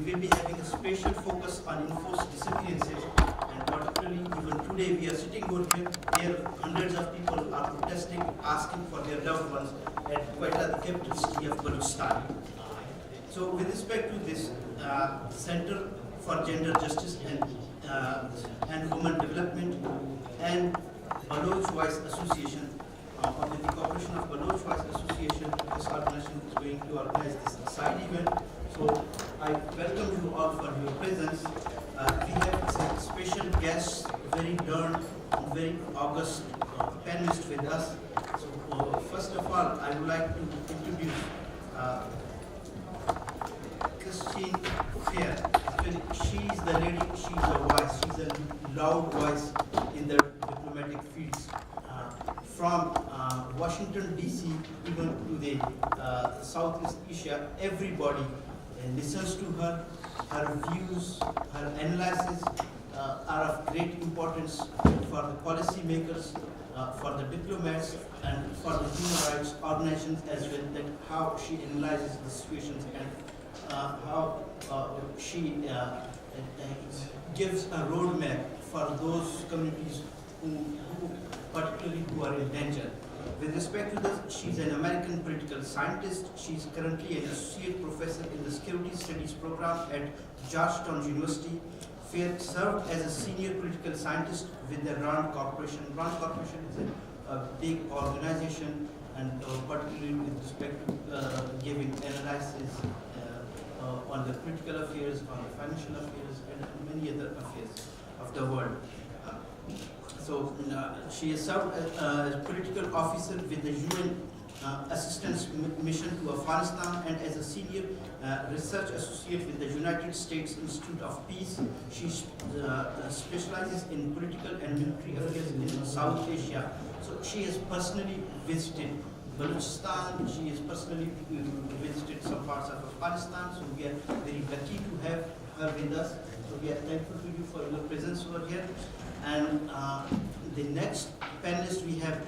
will be having a special focus on enforced disappearances, and particularly even today we are sitting over here, there hundreds of people are protesting, asking for their loved ones at Quetta, the capital city of Balochistan. So with respect to this Center for Gender Justice and Women Development and Baloch Voice Association, with the cooperation of Baloch Voice Association, this organization is going to organize this side event. So I welcome you all for your presence. We have some special guests, very learned and very august panelists with us. So first of all, I would like to introduce Christine Fair. She's the lady, she's a voice, she's a loud voice in the diplomatic fields. From Washington DC even to the Southeast Asia, everybody listens to her. Her views, her analysis are of great importance for the policymakers, for the diplomats, and for the human rights organizations as well, that how she analyzes the situations and how she gives a roadmap for those communities particularly who are in danger. With respect to this, she's an American political scientist. She's currently an associate professor in the Security Studies program at Georgetown University. Fair served as a senior political scientist with the RAND Corporation. RAND Corporation is a big organization, and particularly with respect to giving analysis on the political affairs, on the financial affairs, and many other affairs of the world. So she has served as a political officer with the UN Assistance Mission to Afghanistan, and as a senior research associate with the United States Institute of Peace. She specializes in political and military affairs in South Asia. So she has personally visited Balochistan, she has personally visited some parts of Afghanistan, so we are very lucky to have her with us. So we are thankful to you for your presence over here. And the next panelist we have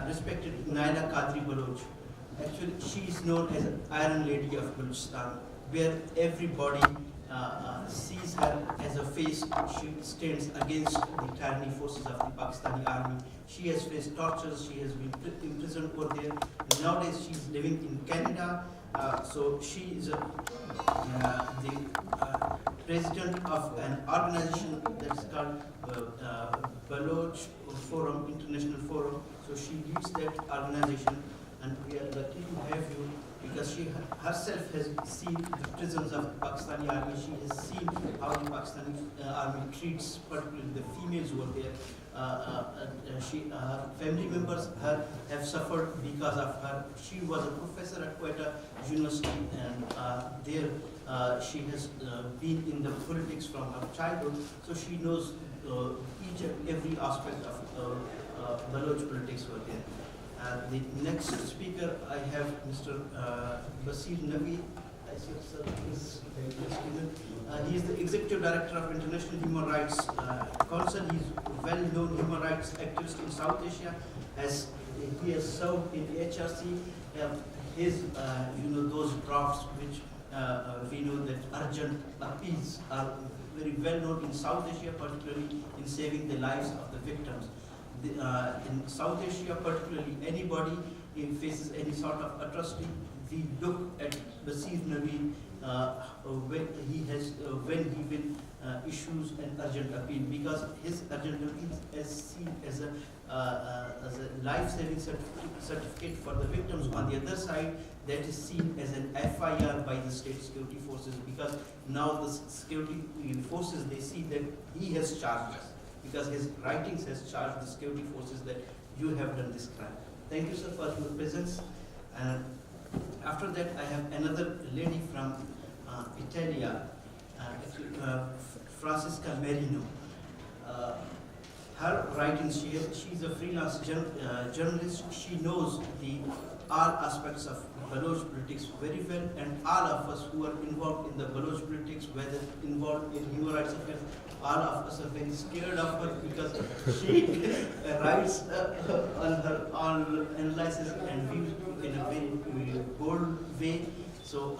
respected Naila Qaudri Baloch. Actually, she is known as an Iron Lady of Balochistan, where everybody sees her as a face. She stands against the tyranny forces of the Pakistani army. She has faced tortures, she has been imprisoned over there. Nowadays, she's living in Canada. So she is the president of an organization that is called Baloch Forum, International Forum. So she leads that organization, and we are lucky to have you because she herself has seen the prisons of the Pakistani army. She has seen how the Pakistani army treats particularly the females over there. Her family members have suffered because of her. She was a professor at Quetta University, and there she has been in the politics from her childhood, so she knows each and every aspect of Baloch politics over there. The next speaker, I have Mr. Basir Nabi. I see sir, he is the Executive Director of International Human Rights Council. He is a well-known human rights activist in South Asia. As he has served in the HRC, his those drafts which we know that urgent appeals are very well known in South Asia, particularly in saving the lives of the victims. In South Asia, particularly anybody who faces any sort of atrocity, we look at Basir Nabi when he will issues an urgent appeal, because his urgent appeal is seen as a life-saving certificate for the victims. On the other side, that is seen as an FIR by the state security forces, because now the security forces, they see that he has charged us, because his writings has charged the security forces that you have done this crime. Thank you, sir, for your presence. And after that, I have another lady from Italia, Francisca Merino. Her writings, she's a freelance journalist. She knows all aspects of Baloch politics very well, and all of us who are involved in the Baloch politics, whether involved in human rights affairs, all of us are very scared of her, because she writes on her analysis and views in a very bold way. So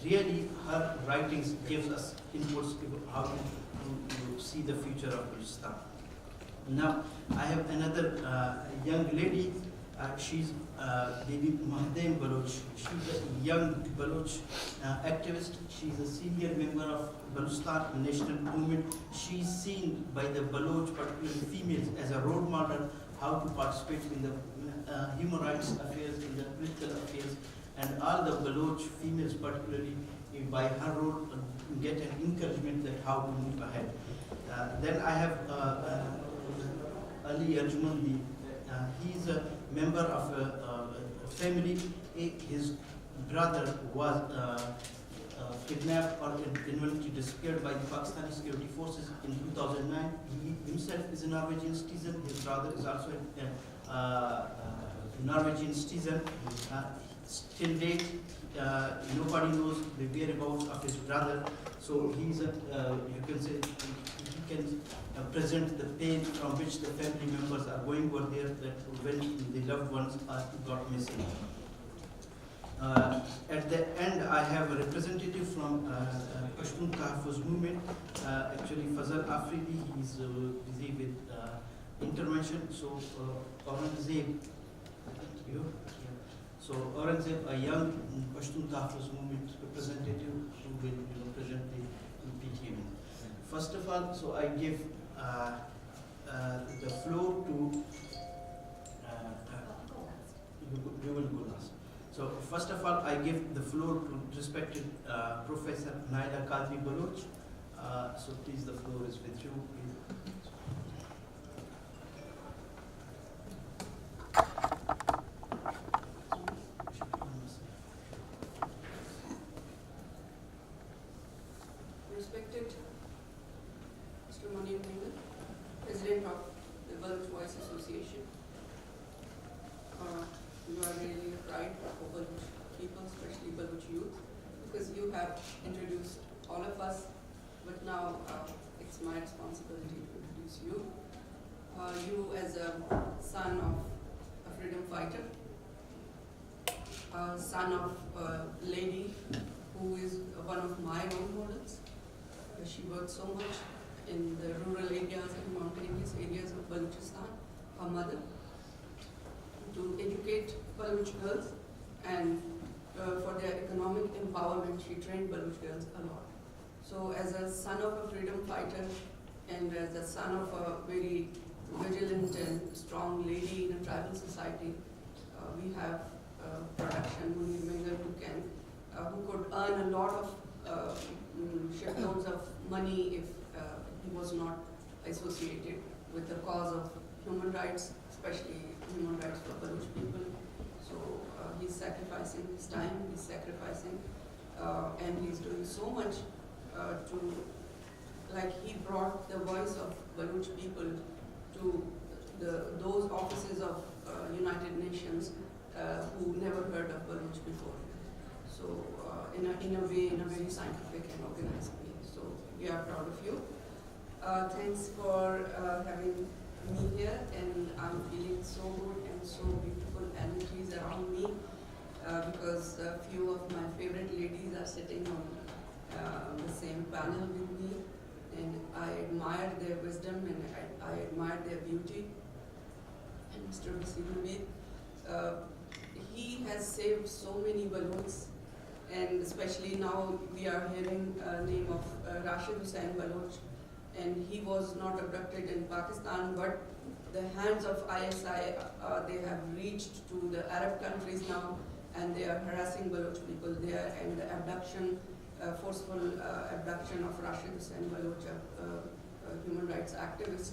really, her writings gives us inputs to how to see the future of Balochistan. Now, I have another young lady. She's Bibi Mahdem Baloch. She's a young Baloch activist. She's a senior member of Balochistan National Movement. She's seen by the Baloch, particularly females, as a role model how to participate in the human rights affairs, in the political affairs, and all the Baloch females, particularly by her role, get an encouragement that how to move ahead. Then I have Ali Arjumandi. He's a member of a family. His brother was kidnapped or involuntarily disappeared by the Pakistani security forces in 2009. He himself is a Norwegian citizen. His brother is also a Norwegian citizen. Till date, nobody knows the whereabouts of his brother. So he's a, you can say, he can present the pain from which the family members are going over there, that when the loved ones are got missing. At the end, I have a representative from Pashtun Tahaffuz movement, actually Fazal Afridi. He's busy with intervention. So Aurangzeb, so Aurangzeb, a young Pashtun Tahaffuz movement representative who will present the PTM. First of all, so I give the floor to you will go last. So first of all, I give the floor to respected Professor Naila Qaudri Baloch. So please, the floor is with you. Respected Mr. Munir Mengal, President of the Baloch Voice Association. You are really a pride for Baloch people, especially Baloch youth, because you have introduced all of us, but now it's my responsibility to introduce you. You as a son of a freedom fighter, son of a lady who is one of my role models. She worked so much in the rural areas and mountainous areas of Balochistan, her mother, to educate Baloch girls, and for their economic empowerment, she trained Baloch girls a lot. So as a son of a freedom fighter and as a son of a very vigilant and strong lady in a tribal society, we have production Munir Mengal who could earn a lot of shiploads of money if he was not associated with the cause of human rights, especially human rights for Baloch people. So he's sacrificing his time, he's sacrificing, and he's doing so much to, like he brought the voice of Baloch people to those offices of United Nations who never heard of Baloch before. So in a way, in a very scientific and organized way. So we are proud of you. Thanks for having me here, and I'm feeling so good and so beautiful energies around me because a few of my favorite ladies are sitting on the same panel with me, and I admire their wisdom and I admire their beauty. And Mr. Basir, he has saved so many Balochs, and especially now we are hearing the name of Rashid Hussain Baloch, and he was not abducted in Pakistan, but the hands of ISI, they have reached to the Arab countries now, and they are harassing Baloch people there, and the abduction, forceful abduction of Rashid Hussain Baloch, a human rights activist.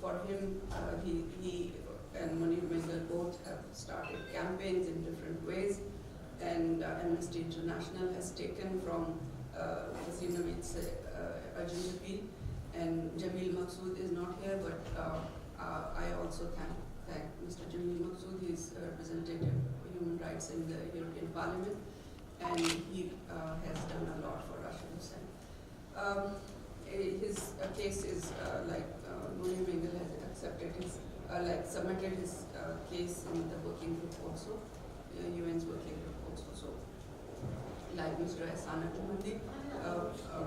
For him, he and Munir Mengal both have started campaigns in different ways, and Amnesty International has taken from Basir Naveed's urgent appeal. And Jamil Maqsood is not here, but I also thank Mr. Jamil Maqsood. He is a representative for human rights in the European Parliament, and he has done a lot for Rashid Hussain. His case is like Munir Mengal has accepted his, submitted his case in the working group also, UN's working group also. So like Mr. Ehsan Ahmadi.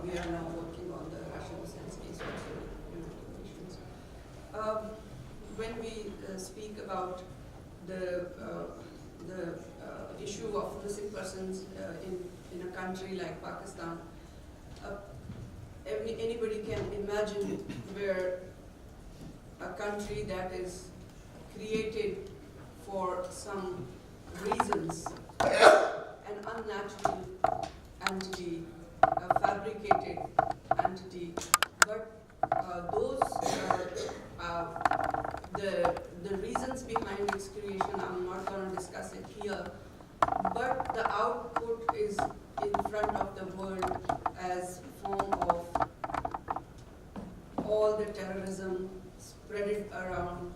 We are now working on the Russian Sense case also in United Nations. When we speak about the issue of missing persons in a country like Pakistan, anybody can imagine where a country that is created for some reasons, an unnatural entity, a fabricated entity, but the reasons behind its creation, I'm not going to discuss it here, but the output is in front of the world as form of all the terrorism spread it around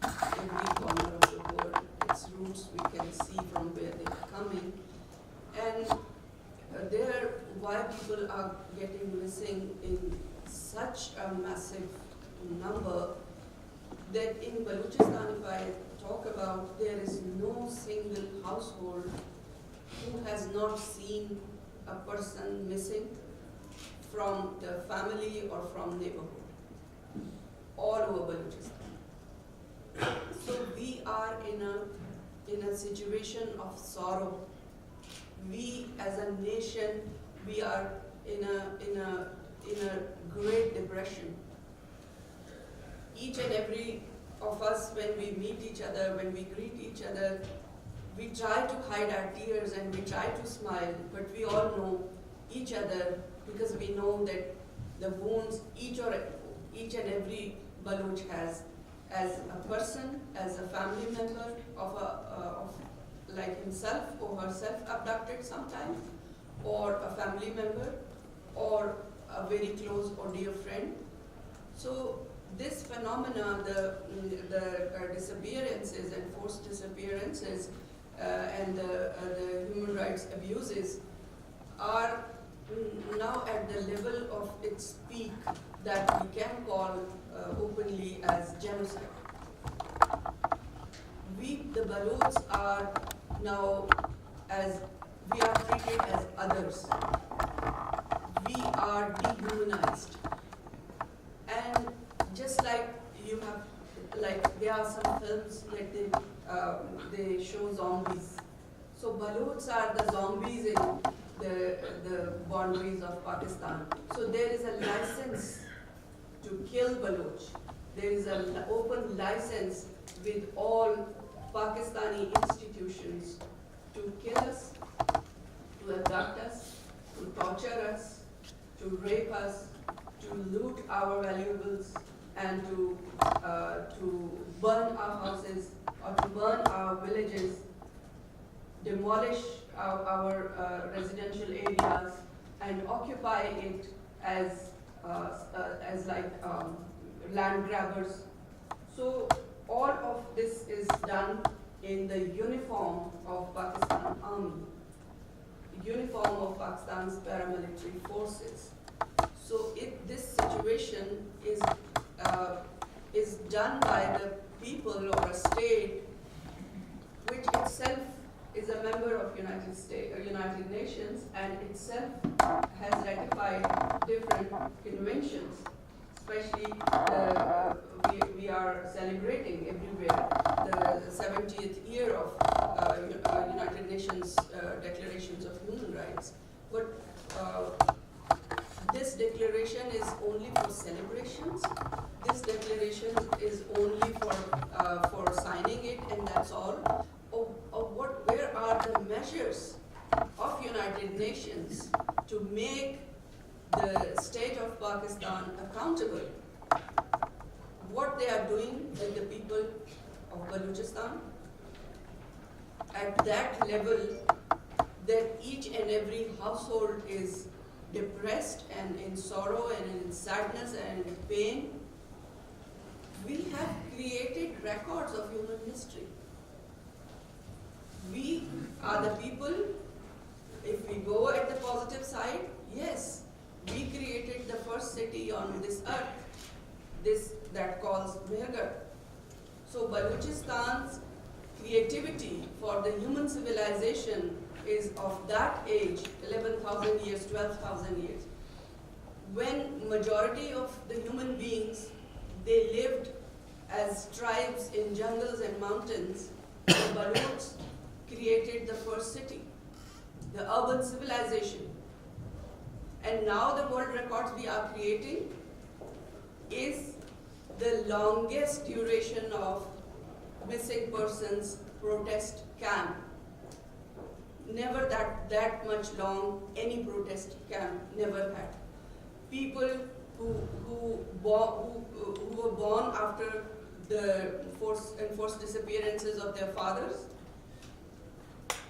every corner of the world. Its roots we can see from where they're coming. And why people are getting missing in such a massive number that in Balochistan, if I talk about, there is no single household who has not seen a person missing from the family or from neighborhood, all over Balochistan. So we are in a situation of sorrow. We as a nation, we are in a great depression. Each and every of us, when we meet each other, when we greet each other, we try to hide our tears and we try to smile, but we all know each other because we know that the wounds each and every Baloch has, as a person, as a family member of like himself or herself abducted sometimes, or a family member, or a very close or dear friend. So this phenomena, the disappearances and forced disappearances and the human rights abuses are now at the level of its peak that we can call openly as genocide. We, the Balochs, are now we are treated as others. We are dehumanized. And just like you have, like there are some films like they show zombies. So Balochs are the zombies in the boundaries of Pakistan. So there is a license to kill Baloch. There is an open license with all Pakistani institutions to kill us, to abduct us, to torture us, to rape us, to loot our valuables, and to burn our houses or to burn our villages, demolish our residential areas, and occupy it as like land grabbers. So all of this is done in the uniform of Pakistan Army, uniform of Pakistan's paramilitary forces. So this situation is done by the people or a state which itself is a member of United Nations and itself has ratified different conventions. Especially, we are celebrating everywhere the 70th year of United Nations Declarations of Human Rights. But this declaration is only for celebrations. This declaration is only for signing it, and that's all. Where are the measures of United Nations to make the state of Pakistan accountable? What they are doing with the people of Balochistan at that level, that each and every household is depressed and in sorrow and in sadness and in pain. We have created records of human history. We are the people. If we go at the positive side, yes, we created the first city on this earth, that calls Mehergarh. So Balochistan's creativity for the human civilization is of that age, 11,000 years, 12,000 years, when majority of the human beings, they lived as tribes in jungles and mountains, the Baluchs created the first city, the urban civilization. And now the world records we are creating is the longest duration of missing persons protest camp. Never that much long any protest camp never had. People who were born after the enforced disappearances of their fathers,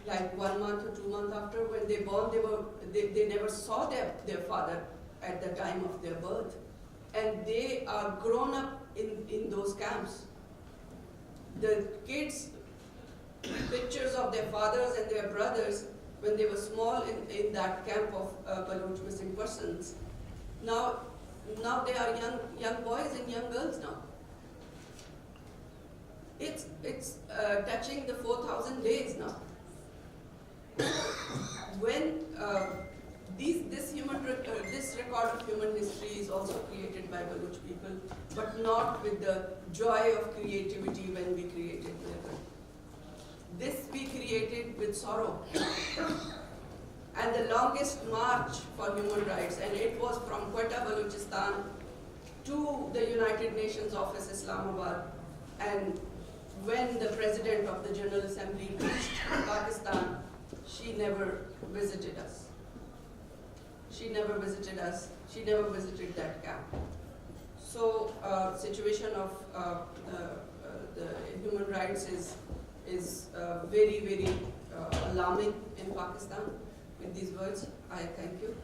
like 1 month or 2 months after when they born, they never saw their father at the time of their birth, and they are grown up in those camps. The kids' pictures of their fathers and their brothers when they were small in that camp of Baluch missing persons. Now they are young boys and young girls now. It's touching the 4,000 days now. When this record of human history is also created by Baluch people, but not with the joy of creativity when we created Baluch. This we created with sorrow. And the longest march for human rights, and it was from Quetta, Balochistan to the United Nations office, Islamabad. And when the president of the General Assembly reached Pakistan, she never visited us. She never visited us. She never visited that camp. So, situation of the human rights is very, very alarming in Pakistan. With these words, I thank you.